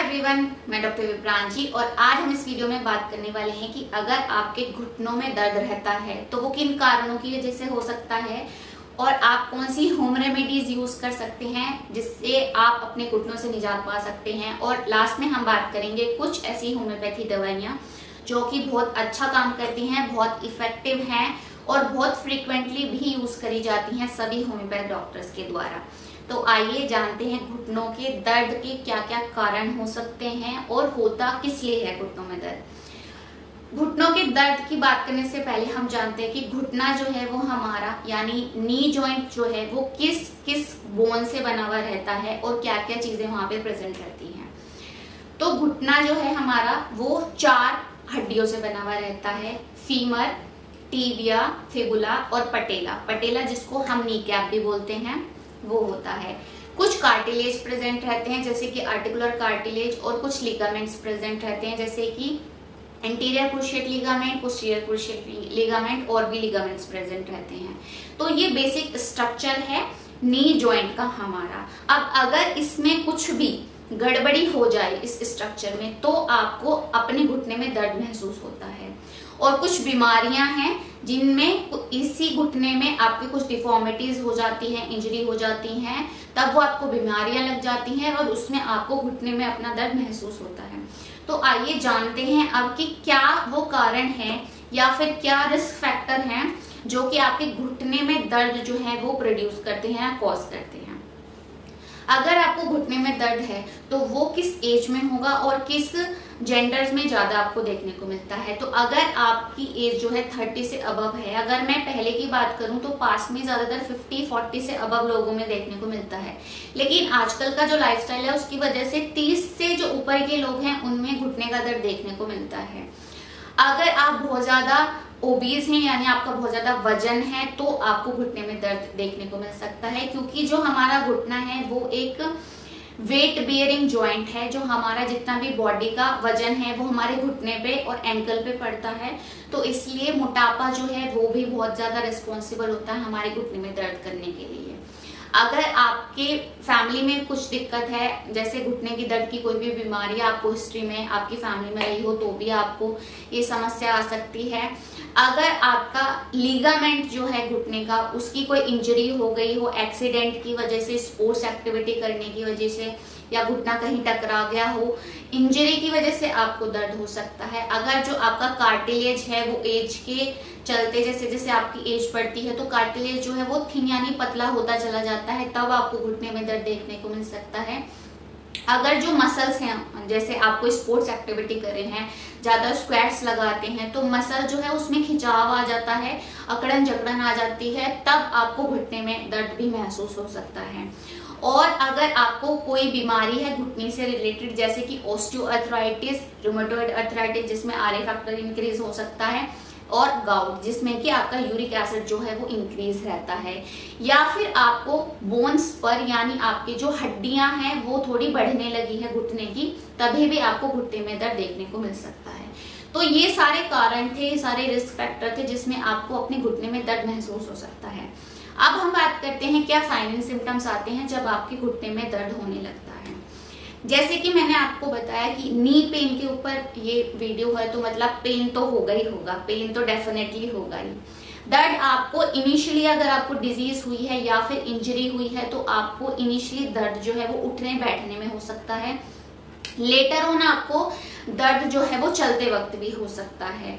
Everyone, मैं doctor विप्रांजी और आज हम इस वीडियो में बात करने वाले हैं कि अगर आपके घुटनों में दर्द रहता है तो वो किन कारणों की वजह से हो सकता है और आप कौन सी होम रेमेडीज यूज कर सकते हैं जिससे आप अपने घुटनों से निजात पा सकते हैं। और लास्ट में हम बात करेंगे कुछ ऐसी होम्योपैथी दवाइयाँ जो कि बहुत अच्छा काम करती हैं, बहुत इफेक्टिव हैं और बहुत फ्रीक्वेंटली भी यूज करी जाती हैं सभी होम्योपैथ डॉक्टर्स के द्वारा। तो आइए जानते हैं घुटनों के दर्द के क्या क्या कारण हो सकते हैं और होता किस लिए है घुटनों में दर्द। घुटनों के दर्द की बात करने से पहले हम जानते हैं कि घुटना जो है वो हमारा यानी नी जॉइंट जो है वो किस किस बोन से बना हुआ रहता है और क्या क्या चीजें वहां पे प्रेजेंट रहती हैं। तो घुटना जो है हमारा वो 4 हड्डियों से बना हुआ रहता है, फीमर, टीबिया, फिबुला और पटेला। पटेला जिसको हम नी कैप भी बोलते हैं वो होता है। कुछ कार्टिलेज प्रेजेंट रहते हैं जैसे कि आर्टिकुलर कार्टिलेज और कुछ लिगामेंट्स प्रेजेंट रहते हैं जैसे कि anterior cruciate ligament, posterior cruciate ligament और भी लिगामेंट्स प्रेजेंट रहते हैं। तो ये बेसिक स्ट्रक्चर है नी जॉइंट का हमारा। अब अगर इसमें कुछ भी गड़बड़ी हो जाए इस स्ट्रक्चर में तो आपको अपने घुटने में दर्द महसूस होता है। और कुछ बीमारियां हैं जिनमें इसी घुटने में आपकी कुछ डिफॉर्मिटीज हो जाती हैं, इंजरी हो जाती हैं, तब वो आपको बीमारियां लग जाती हैं और उसमें आपको घुटने में अपना दर्द महसूस होता है। तो आइए जानते हैं अब कि क्या वो कारण है या फिर क्या रिस्क फैक्टर हैं जो कि आपके घुटने में दर्द जो है वो प्रोड्यूस करते हैं या कॉज करते हैं। अगर आपको घुटने में दर्द है तो वो किस एज में होगा और किस जेंडर्स में ज्यादा आपको देखने को मिलता है। तो अगर आपकी एज जो है 30 से अबव है, अगर मैं पहले की बात करूं तो पास में ज्यादातर 50-40 से अबव लोगों में देखने को मिलता है, लेकिन आजकल का जो लाइफस्टाइल है उसकी वजह से 30 से जो ऊपर के लोग हैं उनमें घुटने का दर्द देखने को मिलता है। अगर आप बहुत ज्यादा ओबीज हैं यानी आपका बहुत ज्यादा वजन है तो आपको घुटने में दर्द देखने को मिल सकता है, क्योंकि जो हमारा घुटना है वो एक वेट बियरिंग जॉइंट है। जो हमारा जितना भी बॉडी का वजन है वो हमारे घुटने पे और एंकल पे पड़ता है, तो इसलिए मोटापा जो है वो भी बहुत ज्यादा रिस्पॉन्सिबल होता है हमारे घुटने में दर्द करने के लिए। अगर आपके फैमिली में कुछ दिक्कत है जैसे घुटने की दर्द की कोई भी बीमारी आपको हिस्ट्री में आपकी फैमिली में रही हो तो भी आपको ये समस्या आ सकती है। अगर आपका लीगामेंट जो है घुटने का उसकी कोई इंजरी हो गई हो एक्सीडेंट की वजह से, स्पोर्ट्स एक्टिविटी करने की वजह से, या घुटना कहीं टकरा गया हो, इंजरी की वजह से आपको दर्द हो सकता है। अगर जो आपका कार्टिलेज है वो एज के चलते जैसे जैसे आपकी एज बढ़ती है तो कार्टिलेज जो है वो थिन यानी पतला होता चला जाता है, तब आपको घुटने में दर्द देखने को मिल सकता है। अगर जो मसल्स हैं जैसे आप कोई स्पोर्ट्स एक्टिविटी कर रहे हैं, ज्यादा स्क्वाट्स लगाते हैं तो मसल जो है उसमें खिंचाव आ जाता है, अकड़न जकड़न आ जाती है, तब आपको घुटने में दर्द भी महसूस हो सकता है। और अगर आपको कोई बीमारी है घुटने से रिलेटेड जैसे कि ऑस्टियोआर्थराइटिस, रूमेटॉइड अर्थराइटिस जिसमें आरए फैक्टर इंक्रीज हो सकता है, और गाउट जिसमें कि आपका यूरिक एसिड जो है वो इंक्रीज रहता है, या फिर आपको बोन्स पर यानी आपकी जो हड्डियां हैं वो थोड़ी बढ़ने लगी है घुटने की, तभी भी आपको घुटने में दर्द देखने को मिल सकता है। तो ये सारे कारण थे, सारे रिस्क फैक्टर थे जिसमें आपको अपने घुटने में दर्द महसूस हो सकता है। अब हम बात करते हैं क्या साइन एंड सिम्टम्स आते हैं जब आपके घुटने में दर्द होने लगता है। जैसे कि मैंने आपको बताया कि नी पेन के ऊपर ये वीडियो है तो मतलब पेन तो होगा ही होगा, पेन तो डेफिनेटली होगा ही। दर्द आपको इनिशियली अगर आपको डिजीज हुई है या फिर इंजरी हुई है तो आपको इनिशियली दर्द जो है वो उठने बैठने में हो सकता है, लेटर ऑन आपको दर्द जो है वो चलते वक्त भी हो सकता है।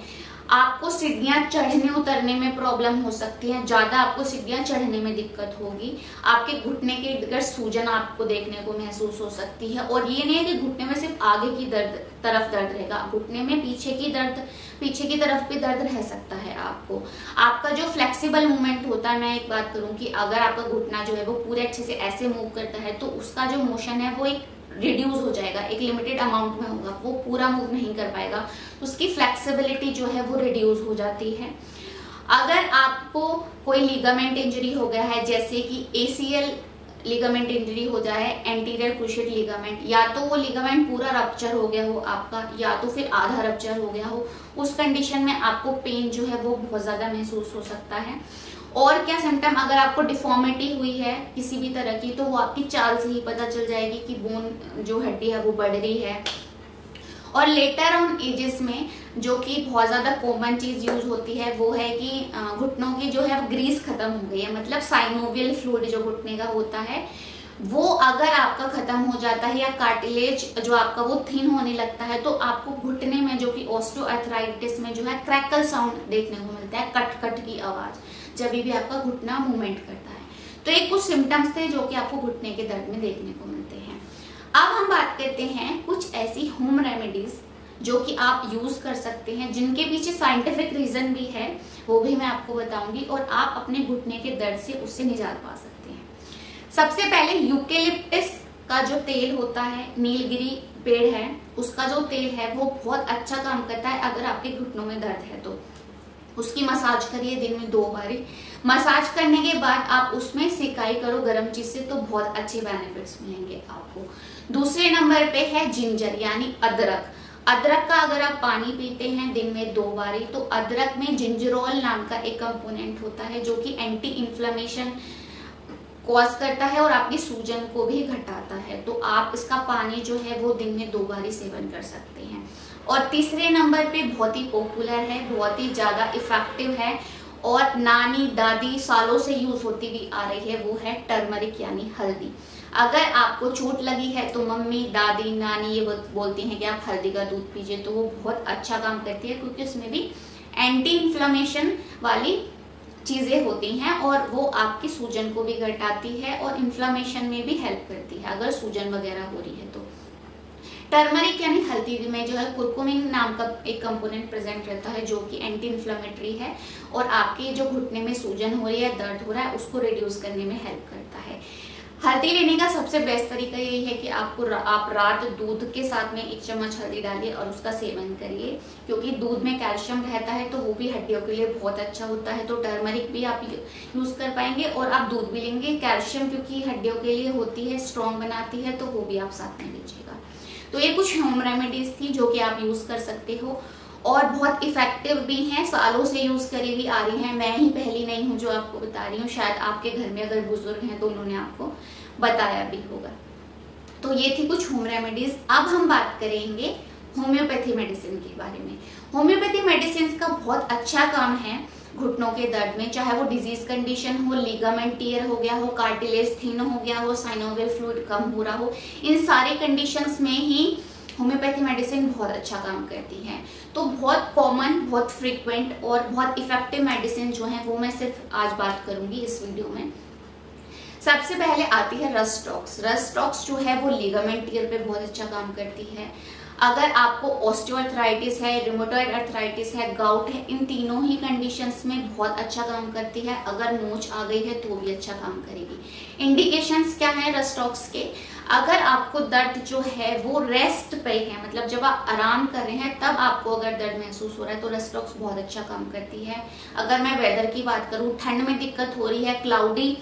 आपको सीढ़ियां चढ़ने उतरने में प्रॉब्लम हो सकती है, ज्यादा आपको सीढ़ियां चढ़ने में दिक्कत होगी, आपके घुटने के इर्द गिर्द सूजन आपको देखने को महसूस हो सकती है। और ये नहीं है कि घुटने में सिर्फ आगे की तरफ दर्द रहेगा, घुटने में पीछे की तरफ भी दर्द रह सकता है आपको। आपका जो फ्लेक्सिबल मूवमेंट होता है, मैं एक बात करूं कि अगर आपका घुटना जो है वो पूरे अच्छे से ऐसे मूव करता है तो उसका जो मोशन है वो एक रिड्यूस हो जाएगा, एक लिमिटेड अमाउंट में होगा, वो पूरा मूव नहीं कर पाएगा, उसकी फ्लेक्सिबिलिटी जो है वो रिड्यूस हो जाती है। अगर आपको कोई लिगामेंट इंजरी हो गया है जैसे कि एसीएल लिगामेंट इंजरी हो जाए, एंटीरियर क्रूशिएट लिगामेंट, या तो वो लिगामेंट पूरा रप्चर हो गया हो आपका या तो फिर आधा रप्चर हो गया हो, उस कंडीशन में आपको पेन जो है वो बहुत ज्यादा महसूस हो सकता है। और क्या सिम्टम, अगर आपको डिफॉर्मिटी हुई है किसी भी तरह की तो वो आपकी चाल से ही पता चल जाएगी कि बोन जो हड्डी है वो बढ़ रही है। और लेटर ऑन एजेस में जो कि बहुत ज्यादा कॉमन चीज यूज होती है वो है कि घुटनों की जो है ग्रीस खत्म हो गई है, मतलब साइनोवियल फ्लूइड जो घुटने का होता है वो अगर आपका खत्म हो जाता है या कार्टिलेज जो आपका वो थिन होने लगता है तो आपको घुटने में जो कि ऑस्टियोआर्थराइटिस में जो है क्रैकल साउंड देखने को मिलता है, कट कट की आवाज जब भी आपका घुटना मूवमेंट करता है। तो ये कुछ सिम्टम्स थे जो कि आपको घुटने के दर्द में देखने को मिलते हैं। अब हम बात करते हैं कुछ ऐसी होम रेमेडीज जो कि आप यूज कर सकते हैं जिनके पीछे साइंटिफिक रीजन भी है, वो भी मैं आपको बताऊंगी और आप अपने घुटने के दर्द से उससे निजात पा सकते हैं। सबसे पहले यूकेलिप्टस का जो तेल होता है, नीलगिरी पेड़ है उसका जो तेल है वो बहुत अच्छा काम करता है। अगर आपके घुटनों में दर्द है तो उसकी मसाज करिए दिन में 2 बार। मसाज करने के बाद आप उसमें सिकाई करो गर्म चीज से तो बहुत अच्छे बेनिफिट्स मिलेंगे आपको। दूसरे नंबर पे है जिंजर यानी अदरक। अदरक का अगर आप पानी पीते हैं दिन में 2 बार तो अदरक में जिंजरोल नाम का एक कंपोनेंट होता है जो कि एंटी इन्फ्लेमेशन कॉज करता है और आपकी सूजन को भी घटाता है। तो आप इसका पानी जो है वो दिन में 2 बार सेवन कर सकते हैं। और तीसरे नंबर पे बहुत ही पॉपुलर है, बहुत ही ज्यादा इफेक्टिव है और नानी दादी सालों से यूज होती भी आ रही है, वो है टर्मरिक यानी हल्दी। अगर आपको चोट लगी है तो मम्मी दादी नानी ये बोलती हैं कि आप हल्दी का दूध पीजिए, तो वो बहुत अच्छा काम करती है क्योंकि उसमें भी एंटी इन्फ्लेमेशन वाली चीजें होती हैं और वो आपकी सूजन को भी घटाती है और इन्फ्लेमेशन में भी हेल्प करती है अगर सूजन वगैरह हो रही है तो। टर्मरिक यानी हल्दी में जो है कुरकुमिन नाम का एक कंपोनेंट प्रेजेंट रहता है जो कि एंटी इन्फ्लेमेटरी है और आपके जो घुटने में सूजन हो रही है, दर्द हो रहा है, उसको रिड्यूस करने में हेल्प करता है। हल्दी लेने का सबसे बेस्ट तरीका यही है कि आप रात दूध के साथ में 1 चम्मच हल्दी डालिए और उसका सेवन करिए क्योंकि दूध में कैल्शियम रहता है तो वो भी हड्डियों के लिए बहुत अच्छा होता है। तो टर्मरिक भी आप यूज कर पाएंगे और आप दूध भी लेंगे, कैल्शियम क्योंकि हड्डियों के लिए होती है, स्ट्रॉन्ग बनाती है, तो वो भी आप साथ में लीजिएगा। तो ये कुछ होम रेमेडीज थी जो कि आप यूज कर सकते हो और बहुत इफेक्टिव भी हैं, सालों से यूज करी हुई आ रही हैं। मैं ही पहली नहीं हूँ जो आपको बता रही हूँ, शायद आपके घर में अगर बुजुर्ग हैं तो उन्होंने आपको बताया भी होगा। तो ये थी कुछ होम रेमेडीज। अब हम बात करेंगे होम्योपैथी मेडिसिन के बारे में। होम्योपैथी मेडिसिन का बहुत अच्छा काम है घुटनों के दर्द में, चाहे वो डिजीज कंडीशन हो, लिगामेंट टियर हो गया हो, कार्टिलेज थिन हो गया हो, साइनोवियल फ्लूइड कम हो रहा हो, इन सारे कंडीशंस में ही होम्योपैथी मेडिसिन बहुत अच्छा काम करती है। तो बहुत कॉमन, बहुत फ्रीक्वेंट और बहुत इफेक्टिव मेडिसिन जो है वो मैं सिर्फ आज बात करूंगी इस वीडियो में। सबसे पहले आती है रस्टॉक्स। रस्टॉक्स जो है वो लिगामेंट टियर पे बहुत अच्छा काम करती है। अगर आपको ऑस्टियोआर्थराइटिस है, रिमोटॉइड अर्थराइटिस है, गाउट है, इन तीनों ही कंडीशंस में बहुत अच्छा काम करती है। अगर नोच आ गई है तो भी अच्छा काम करेगी। इंडिकेशंस क्या है रस्टॉक्स के? अगर आपको दर्द जो है वो रेस्ट पे है, मतलब जब आप आराम कर रहे हैं तब आपको अगर दर्द महसूस हो रहा है तो रस्टॉक्स बहुत अच्छा काम करती है। अगर मैं वेदर की बात करूं, ठंड में दिक्कत हो रही है, क्लाउडी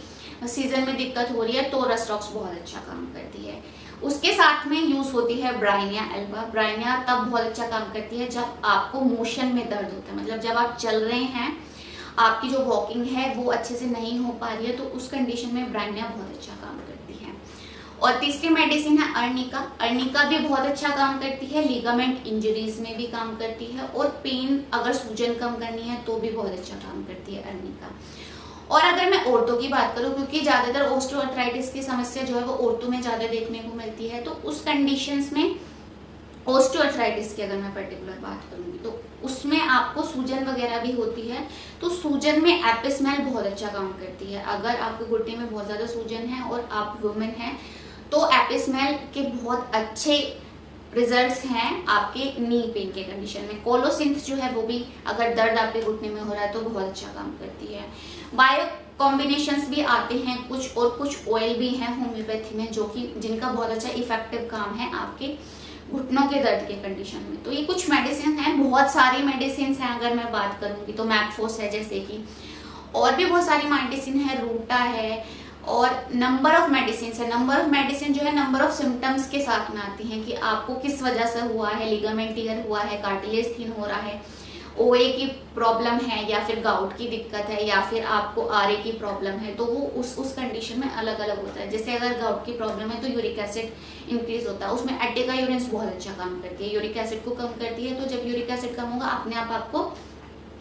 सीजन में दिक्कत हो रही है तो रस्टॉक्स बहुत अच्छा काम करती है। उसके साथ में यूज होती है ब्राइनिया एल्बा। ब्राइनिया तब बहुत अच्छा काम करती है जब आपको मोशन में दर्द होता है, मतलब जब आप चल रहे हैं, आपकी जो वॉकिंग है वो अच्छे से नहीं हो पा रही है, तो उस कंडीशन में ब्राइनिया बहुत अच्छा काम करती है। और तीसरी मेडिसिन है अर्निका। अर्निका भी बहुत अच्छा काम करती है, लिगामेंट इंजरीज में भी काम करती है और पेन अगर सूजन कम करनी है तो भी बहुत अच्छा काम करती है अर्निका। और अगर मैं औरतों की बात करूं, क्योंकि ज्यादातर ऑस्टियोआर्थराइटिस की समस्या जो है वो औरतों में ज्यादा देखने को मिलती है, तो उस कंडीशंस में ऑस्टियोआर्थराइटिस की अगर मैं पर्टिकुलर बात करूंगी तो उसमें आपको सूजन वगैरह भी होती है, तो सूजन में एपिसमेल बहुत अच्छा काम करती है। अगर आपके घुटने में बहुत ज्यादा सूजन है और आप वुमेन हैं तो एपिसमेल के बहुत अच्छे रिजल्ट्स हैं आपके नी पेन के कंडीशन में। कोलोसिंथ जो है वो भी अगर दर्द आपके घुटने में हो रहा है तो बहुत अच्छा काम करती है। बायो कॉम्बिनेशंस भी आते हैं कुछ, और कुछ ऑयल भी हैं होम्योपैथी में जो कि जिनका बहुत अच्छा इफेक्टिव काम है आपके घुटनों के दर्द के कंडीशन में। तो ये कुछ मेडिसिन हैं, बहुत सारी मेडिसिन हैं। अगर मैं बात करूंगी तो मैकफोस है जैसे कि, और भी बहुत सारी मेडिसिन है, रूटा है, और नंबर ऑफ मेडिसिन है। नंबर ऑफ मेडिसिन जो है नंबर ऑफ सिम्टम्स के साथ में आती हैं कि आपको किस वजह से हुआ है, लिगामेंट टियर हुआ है, कार्टिलेज थिन हो रहा है, ओए की प्रॉब्लम है या फिर गाउट की दिक्कत है या फिर आपको आरए की प्रॉब्लम है, तो वो उस कंडीशन में अलग अलग होता है। जैसे अगर गाउट की प्रॉब्लम है तो यूरिक एसिड इंक्रीज होता है, उसमें एडेका यूरेंस बहुत अच्छा काम करती है, यूरिक एसिड को कम करती है। तो जब यूरिक एसिड कम होगा अपने आप आपको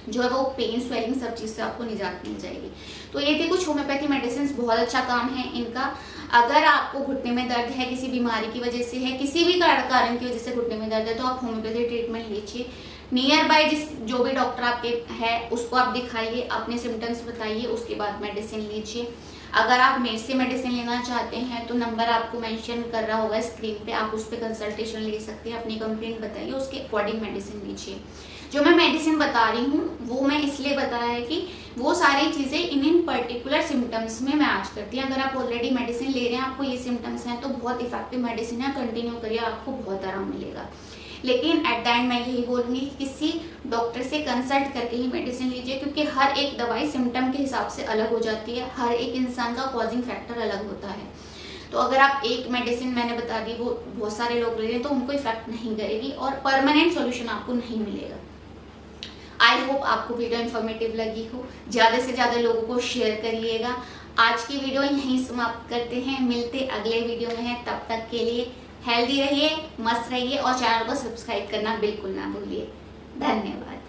जो है वो पेन स्वेलिंग सब चीज से आपको निजात मिल जाएगी। तो ये थी कुछ होम्योपैथी मेडिसिन, बहुत अच्छा काम है इनका। अगर आपको घुटने में दर्द है, किसी बीमारी की वजह से है, किसी भी कारण की वजह से घुटने में दर्द है, तो आप होम्योपैथी ट्रीटमेंट लीजिए। नियर बाय जो भी डॉक्टर आपके है उसको आप दिखाइए, अपने सिम्टम्स बताइए, उसके बाद मेडिसिन लीजिए। अगर आप मेरे से मेडिसिन लेना चाहते हैं तो नंबर आपको मेंशन कर रहा होगा स्क्रीन पे, आप उस पर कंसल्टेशन ले सकते हैं, अपनी कंप्लेंट बताइए, उसके अकॉर्डिंग मेडिसिन लीजिए। जो मैं मेडिसिन बता रही हूँ वो मैं इसलिए बताया है कि वो सारी चीजें इन पर्टिकुलर सिम्टम्स में मैच करती हैं। अगर आप ऑलरेडी मेडिसिन ले रहे हैं, आपको ये सिम्टम्स हैं, तो बहुत इफेक्टिव मेडिसिन है, कंटिन्यू करिए, आपको बहुत आराम मिलेगा। लेकिन एट द एंड मैं यही बोलूंगी कि किसी डॉक्टर से कंसल्ट करके ही मेडिसिन लीजिए, क्योंकि हर एक दवाई सिम्टम के हिसाब से अलग हो जाती है, हर एक इंसान का कॉजिंग फैक्टर अलग होता है। तो अगर आप एक मेडिसिन मैंने बता दी वो बहुत सारे लोग ले रहे हैं तो उनको इफेक्ट नहीं करेगी और परमानेंट सॉल्यूशन आपको नहीं मिलेगा। आई होप आपको वीडियो इन्फॉर्मेटिव लगी हो, ज्यादा से ज्यादा लोगों को शेयर करिएगा। आज की वीडियो यहीं समाप्त करते हैं, मिलते अगले वीडियो में हैं। तब तक के लिए हेल्दी रहिए, मस्त रहिए और चैनल को सब्सक्राइब करना बिल्कुल ना भूलिए। धन्यवाद।